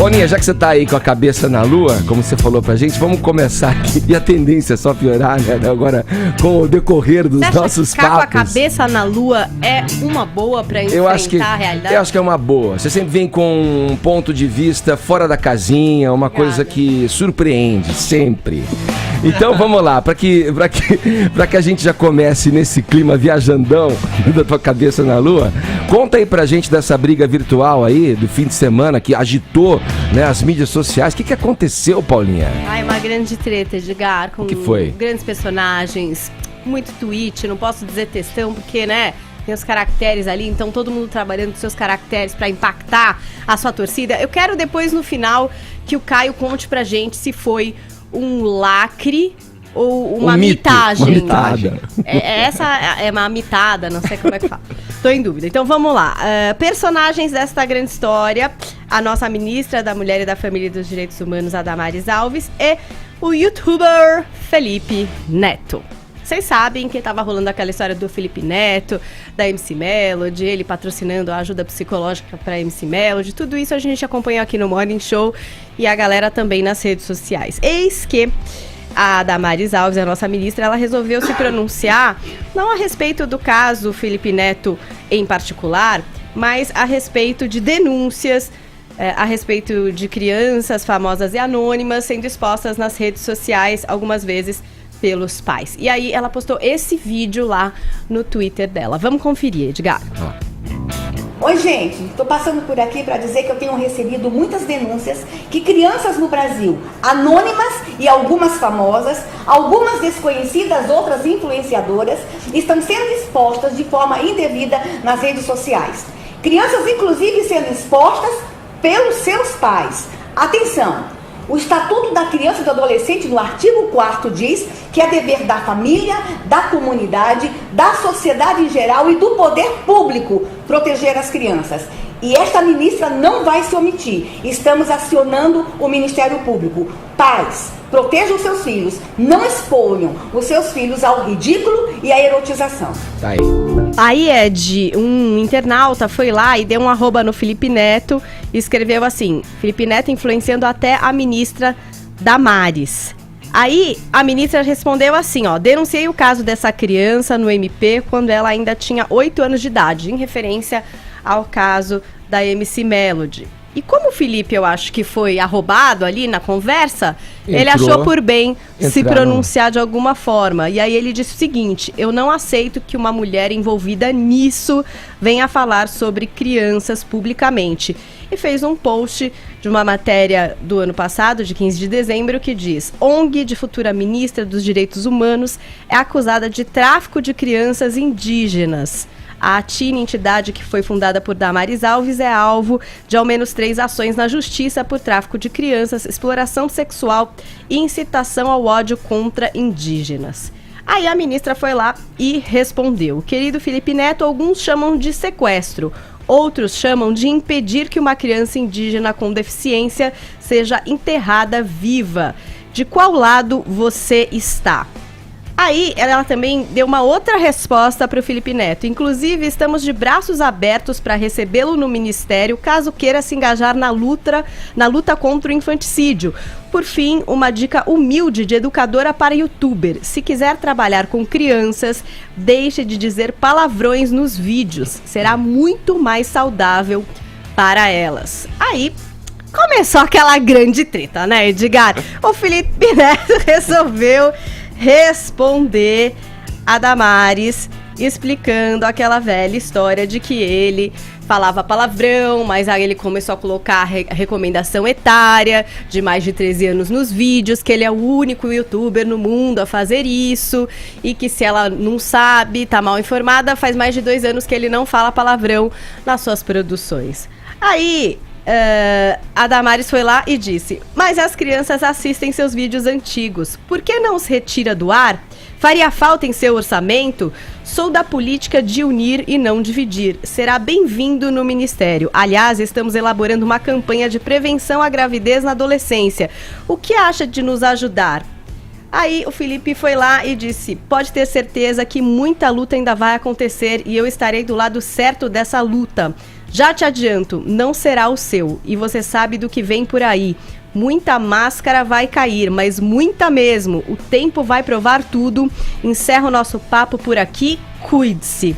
Boninha, já que você tá aí com a cabeça na lua, como você falou pra gente, vamos começar aqui. E a tendência é só piorar, né? Agora, com o decorrer dos nossos ficar papos. Com a cabeça na lua é uma boa pra enfrentar a realidade? Eu acho que é uma boa. Você sempre vem com um ponto de vista fora da casinha, uma coisa que surpreende, sempre. Então vamos lá, pra que a gente já comece nesse clima viajandão da tua cabeça na lua, conta aí pra gente dessa briga virtual aí, do fim de semana, que agitou, né, as mídias sociais. O que aconteceu, Paulinha? Ai, uma grande treta, Edgar, com O que foi? Grandes personagens, muito tweet, não posso dizer textão, porque, né, tem os caracteres ali, então todo mundo trabalhando com seus caracteres pra impactar a sua torcida. Eu quero depois, no final, que o Caio conte pra gente se foi um lacre ou uma mitagem. Uma mitada. Essa é uma mitada, não sei como é que fala. Tô em dúvida. Então vamos lá. Personagens desta grande história: a nossa ministra da Mulher e da Família e dos Direitos Humanos, a Damares Alves, e o youtuber Felipe Neto. Vocês sabem que tava rolando aquela história do Felipe Neto, da MC Melody, ele patrocinando a ajuda psicológica pra MC Melody. Tudo isso a gente acompanhou aqui no Morning Show e a galera também nas redes sociais. Eis que a Damares Alves, a nossa ministra, ela resolveu se pronunciar, não a respeito do caso Felipe Neto em particular, mas a respeito de denúncias, a respeito de crianças famosas e anônimas sendo expostas nas redes sociais, algumas vezes pelos pais. E aí ela postou esse vídeo lá no Twitter dela. Vamos conferir, Edgar. Oi, gente, tô passando por aqui para dizer que eu tenho recebido muitas denúncias que crianças no Brasil, anônimas e algumas famosas, algumas desconhecidas, outras influenciadoras, estão sendo expostas de forma indevida nas redes sociais. Crianças, inclusive, sendo expostas pelos seus pais. Atenção! O Estatuto da Criança e do Adolescente, no artigo 4º, diz que é dever da família, da comunidade, da sociedade em geral e do poder público proteger as crianças. E esta ministra não vai se omitir. Estamos acionando o Ministério Público. Pais, protejam os seus filhos. Não exponham os seus filhos ao ridículo e à erotização. Tá aí. Aí, Ed, um internauta foi lá e deu um arroba no Felipe Neto e escreveu assim: Felipe Neto influenciando até a ministra Damares. Aí a ministra respondeu assim, ó: denunciei o caso dessa criança no MP quando ela ainda tinha 8 anos de idade, em referência ao caso da MC Melody. E como o Felipe, eu acho que foi arrobado ali na conversa, ele achou por bem se pronunciar de alguma forma. E aí ele disse o seguinte: eu não aceito que uma mulher envolvida nisso venha falar sobre crianças publicamente. E fez um post de uma matéria do ano passado, de 15 de dezembro, que diz: ONG de futura ministra dos Direitos Humanos é acusada de tráfico de crianças indígenas. A ATIN, entidade que foi fundada por Damares Alves, é alvo de ao menos 3 ações na justiça por tráfico de crianças, exploração sexual e incitação ao ódio contra indígenas. Aí a ministra foi lá e respondeu: querido Felipe Neto, alguns chamam de sequestro, outros chamam de impedir que uma criança indígena com deficiência seja enterrada viva. De qual lado você está? Aí ela também deu uma outra resposta para o Felipe Neto. Inclusive, estamos de braços abertos para recebê-lo no ministério, caso queira se engajar na luta contra o infanticídio. Por fim, uma dica humilde de educadora para youtuber: se quiser trabalhar com crianças, deixe de dizer palavrões nos vídeos. Será muito mais saudável para elas. Aí começou aquela grande treta, né, Edgar? O Felipe Neto resolveu responder a Damares, explicando aquela velha história de que ele falava palavrão, mas aí ele começou a colocar a recomendação etária de mais de 13 anos nos vídeos, que ele é o único youtuber no mundo a fazer isso, e que se ela não sabe, tá mal informada, faz mais de 2 anos que ele não fala palavrão nas suas produções. Aí a Damares foi lá e disse: mas as crianças assistem seus vídeos antigos, por que não os retira do ar? Faria falta em seu orçamento? Sou da política de unir e não dividir. Será bem-vindo no ministério. Aliás, estamos elaborando uma campanha de prevenção à gravidez na adolescência. O que acha de nos ajudar? Aí o Felipe foi lá e disse: pode ter certeza que muita luta ainda vai acontecer e eu estarei do lado certo dessa luta. Já te adianto, não será o seu, e você sabe do que vem por aí. Muita máscara vai cair, mas muita mesmo. O tempo vai provar tudo. Encerro o nosso papo por aqui. Cuide-se.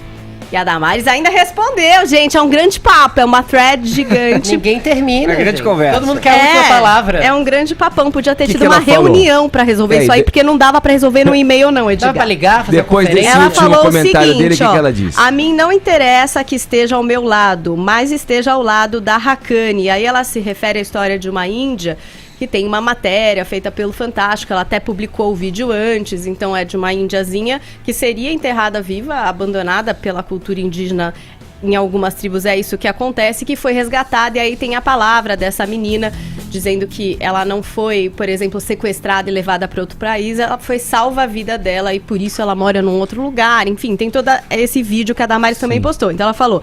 E a Damares ainda respondeu, gente. É um grande papo, é uma thread gigante. Ninguém termina. É grande gente. conversa. Todo mundo quer a última palavra. É um grande papão. Podia ter Que tido que uma ela falou? reunião pra resolver isso aí, porque não dava pra resolver no e-mail, não, Edgar. Dá pra ligar, fazer Depois uma conferência? desse Ela último falou o comentário seguinte, dele, o que ela disse? A mim não interessa que esteja ao meu lado, mas esteja ao lado da Haqqani. Aí ela se refere à história de uma índia que tem uma matéria feita pelo Fantástico, ela até publicou o vídeo antes, então é de uma índiazinha que seria enterrada viva, abandonada pela cultura indígena. Em algumas tribos é isso que acontece, que foi resgatada, e aí tem a palavra dessa menina dizendo que ela não foi, por exemplo, sequestrada e levada para outro país, ela foi salva a vida dela e por isso ela mora num outro lugar. Enfim, tem todo esse vídeo que a Damares também postou. Então ela falou,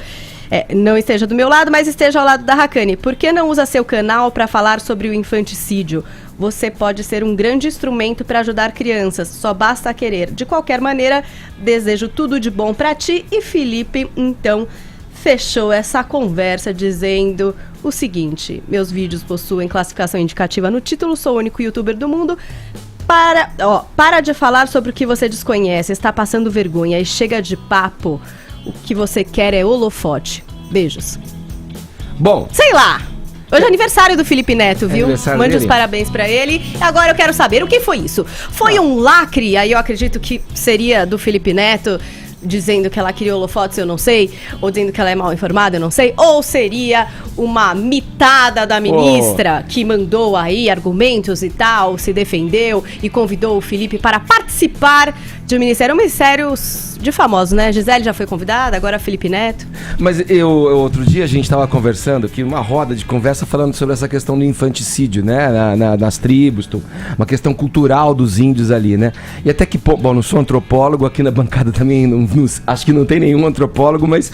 não esteja do meu lado, mas esteja ao lado da Haqqani. Por que não usa seu canal para falar sobre o infanticídio? Você pode ser um grande instrumento para ajudar crianças, só basta querer. De qualquer maneira, desejo tudo de bom para ti. E Felipe, então, fechou essa conversa dizendo o seguinte: meus vídeos possuem classificação indicativa no título, sou o único youtuber do mundo. Para de falar sobre o que você desconhece, está passando vergonha e chega de papo. O que você quer é holofote. Beijos. Bom, Sei lá. Hoje é aniversário do Felipe Neto, viu? aniversário Mande os dele. parabéns pra ele. Agora eu quero saber, o que foi isso? Foi um lacre, aí eu acredito que seria do Felipe Neto, dizendo que ela queria holofotes, eu não sei, ou dizendo que ela é mal informada, eu não sei, ou seria uma mitada da ministra que mandou aí argumentos e tal, se defendeu e convidou o Felipe para participar de um ministério de famosos, né? Gisele já foi convidada, agora Felipe Neto. mas outro dia a gente estava conversando aqui, uma roda de conversa falando sobre essa questão do infanticídio, né? Nas tribos, uma questão cultural dos índios ali, né? E até que ponto, bom, não sou antropólogo, aqui na bancada também acho que não tem nenhum antropólogo, mas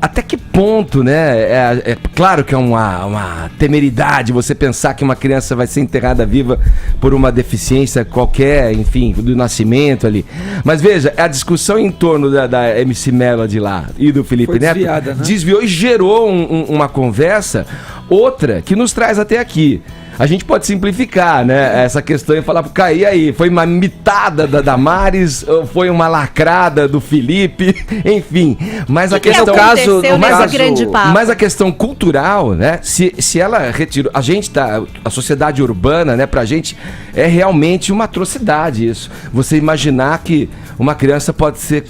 até que ponto, né? É claro que é uma temeridade você pensar que uma criança vai ser enterrada viva por uma deficiência qualquer, enfim, do nascimento ali. Mas veja, a discussão em torno da MC Melody lá e do Felipe Foi Neto desviada, né? desviou e gerou uma conversa, outra, que nos traz até aqui. A gente pode simplificar, né, essa questão e falar, e aí, foi uma mitada da Damares, ou foi uma lacrada do Felipe, enfim. Mas a questão, mas a questão cultural, né, se ela retirou, a sociedade urbana, né, pra gente é realmente uma atrocidade isso. Você imaginar que uma criança pode ser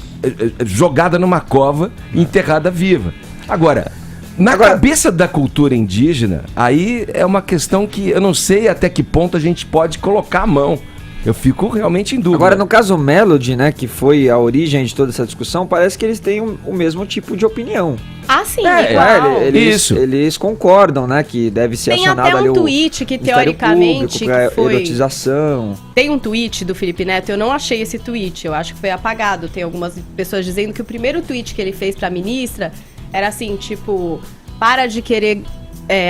jogada numa cova e enterrada viva. Agora, cabeça da cultura indígena, aí é uma questão que eu não sei até que ponto a gente pode colocar a mão. Eu fico realmente em dúvida. Agora, no caso Melody, né, que foi a origem de toda essa discussão, parece que eles têm o mesmo tipo de opinião. Ah, sim, igual. Eles concordam, né, que deve ser tem acionado até ali um tweet que teoricamente público, que foi erotização. Tem um tweet do Felipe Neto, eu não achei esse tweet, eu acho que foi apagado. Tem algumas pessoas dizendo que o primeiro tweet que ele fez pra ministra era assim, tipo, para de querer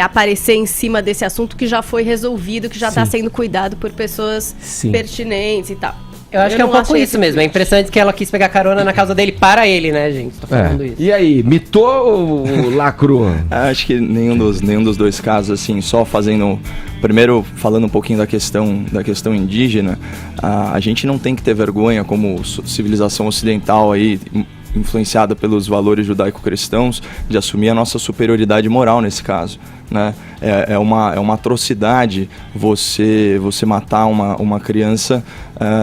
aparecer em cima desse assunto que já foi resolvido, que já está sendo cuidado por pessoas pertinentes e tal. Eu acho que é um pouco isso mesmo. É impressionante que ela quis pegar carona na causa dele para ele, né, gente? Tô falando isso. E aí, mitou ou lacrou? Acho que nenhum dos dois casos, assim, só fazendo... Primeiro, falando um pouquinho da questão indígena, a gente não tem que ter vergonha como civilização ocidental aí, influenciada pelos valores judaico-cristãos, de assumir a nossa superioridade moral nesse caso, né? É uma atrocidade você matar uma criança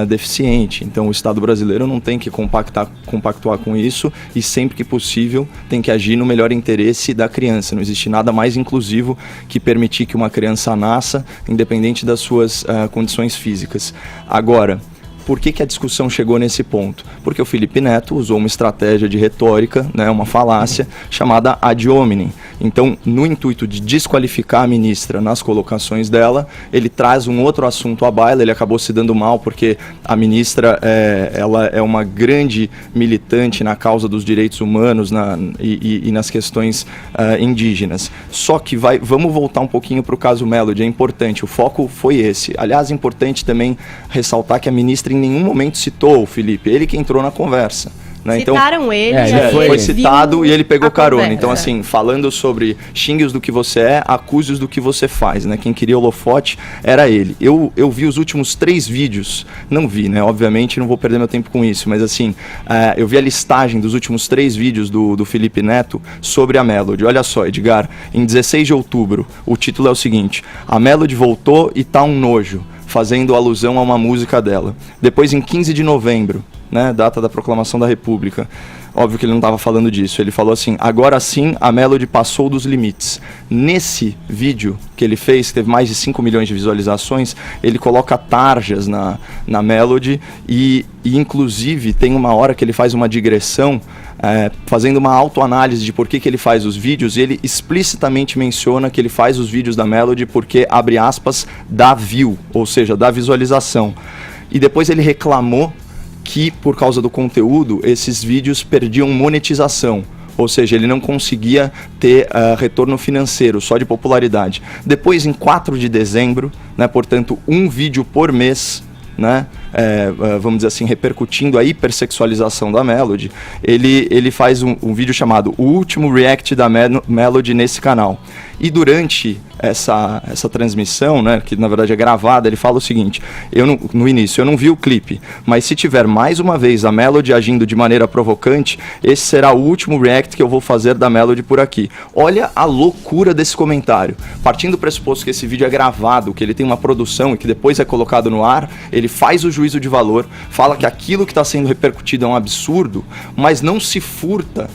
deficiente. Então o Estado brasileiro não tem que compactuar com isso e sempre que possível tem que agir no melhor interesse da criança. Não existe nada mais inclusivo que permitir que uma criança nasça independente das suas condições físicas. Agora, por que a discussão chegou nesse ponto? Porque o Felipe Neto usou uma estratégia de retórica, né, uma falácia, chamada ad hominem. Então, no intuito de desqualificar a ministra nas colocações dela, ele traz um outro assunto à baila. Ele acabou se dando mal porque a ministra ela é uma grande militante na causa dos direitos humanos e nas questões indígenas. Só que vamos voltar um pouquinho para o caso Melody, é importante, o foco foi esse. Aliás, é importante também ressaltar que a ministra em nenhum momento citou o Felipe, ele que entrou na conversa. Né? Citaram ele, É, e ele aí Foi ele citado viu e ele pegou a carona. conversa. Então, assim, falando sobre xingue-os do que você é, acuse-os do que você faz, né? Quem queria holofote era ele. Eu vi os últimos 3 vídeos, não vi, né? Obviamente, não vou perder meu tempo com isso, mas assim, eu vi a listagem dos últimos 3 vídeos do Felipe Neto sobre a Melody. Olha só, Edgar, em 16 de outubro, o título é o seguinte: a Melody voltou e tá um nojo, fazendo alusão a uma música dela. Depois, em 15 de novembro, né, data da proclamação da República, óbvio que ele não estava falando disso, ele falou assim: agora sim a Melody passou dos limites. Nesse vídeo que ele fez, que teve mais de 5 milhões de visualizações, ele coloca tarjas na Melody e inclusive tem uma hora que ele faz uma digressão, fazendo uma autoanálise de por que ele faz os vídeos, e ele explicitamente menciona que ele faz os vídeos da Melody porque, abre aspas, dá view, ou seja, dá visualização. E depois ele reclamou que, por causa do conteúdo, esses vídeos perdiam monetização. Ou seja, ele não conseguia ter retorno financeiro, só de popularidade. Depois, em 4 de dezembro, né, portanto, um vídeo por mês, né, vamos dizer assim, repercutindo a hipersexualização da Melody, ele faz um vídeo chamado O Último React da Melody nesse canal. E durante essa transmissão, né, que na verdade é gravada, ele fala o seguinte: no início, eu não vi o clipe, mas se tiver mais uma vez a Melody agindo de maneira provocante, esse será o último react que eu vou fazer da Melody por aqui. Olha a loucura desse comentário. Partindo do pressuposto que esse vídeo é gravado, que ele tem uma produção e que depois é colocado no ar, ele faz o juízo de valor, fala que aquilo que está sendo repercutido é um absurdo, mas não se furta,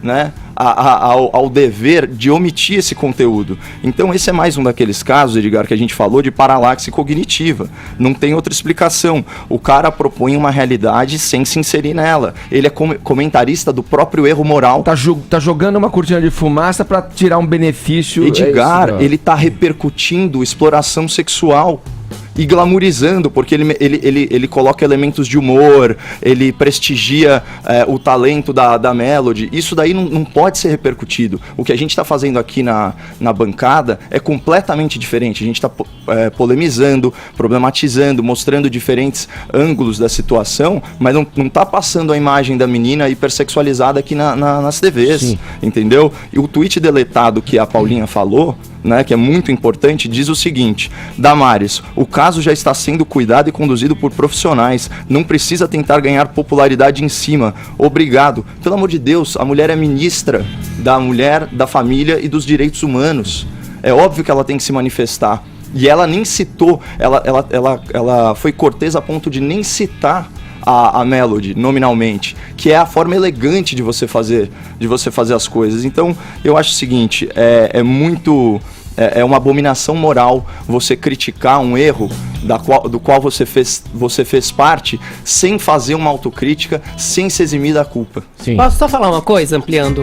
né, ao dever de omitir esse conteúdo. Então esse é mais um daqueles casos, Edgar, que a gente falou de paralaxe cognitiva. Não tem outra explicação. O cara propõe uma realidade sem se inserir nela. Ele é comentarista do próprio erro moral. Tá jogando uma cortina de fumaça pra tirar um benefício. Edgar, ele tá repercutindo exploração sexual e glamourizando, porque ele coloca elementos de humor, ele prestigia o talento da Melody. Isso daí não pode ser repercutido. O que a gente está fazendo aqui na bancada é completamente diferente. A gente está polemizando, problematizando, mostrando diferentes ângulos da situação, mas não está passando a imagem da menina hipersexualizada aqui nas TVs. Sim. Entendeu? E o tweet deletado que a Paulinha falou, né, que é muito importante, diz o seguinte: Damares, o caso já está sendo cuidado e conduzido por profissionais, não precisa tentar ganhar popularidade em cima. Obrigado. Pelo amor de Deus, a mulher é ministra da mulher, da família e dos direitos humanos. É óbvio que ela tem que se manifestar. E ela nem citou, ela foi cortês a ponto de nem citar a Melody nominalmente, que é a forma elegante de você fazer as coisas. Então eu acho o seguinte: é uma abominação moral você criticar um erro do qual você fez parte, sem fazer uma autocrítica, sem se eximir da culpa. Sim. Posso só falar uma coisa, ampliando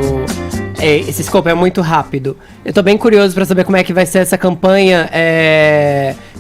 esse scope? É muito rápido. Eu tô bem curioso pra saber como é que vai ser essa campanha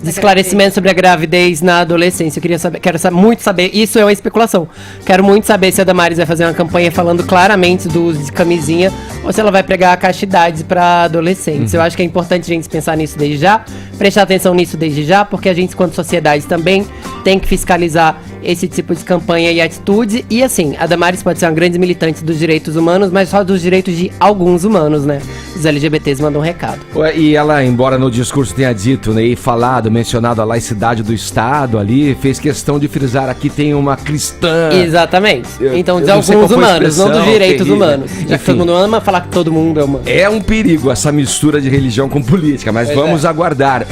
de esclarecimento sobre a gravidez na adolescência. Eu quero muito saber, isso é uma especulação. Quero muito saber se a Damares vai fazer uma campanha falando claramente do uso de camisinha, ou se ela vai pregar a castidade pra adolescentes. Eu acho que é importante a gente pensar nisso desde já, prestar atenção nisso desde já, porque a gente, enquanto sociedade, também tem que fiscalizar esse tipo de campanha e atitude. E assim, a Damares pode ser uma grande militante dos direitos humanos, mas só dos direitos de alguns humanos, né? Os LGBTs mandam um recado. E ela, embora no discurso tenha dito, né, e falado, mencionado a laicidade do Estado ali, fez questão de frisar: aqui tem uma cristã. Exatamente. Então, de eu não sei alguns qual foi a humanos, não dos expressão, direitos terrível. humanos. Já que todo mundo ama falar que todo mundo é humano. É um perigo essa mistura de religião com política, mas vamos aguardar.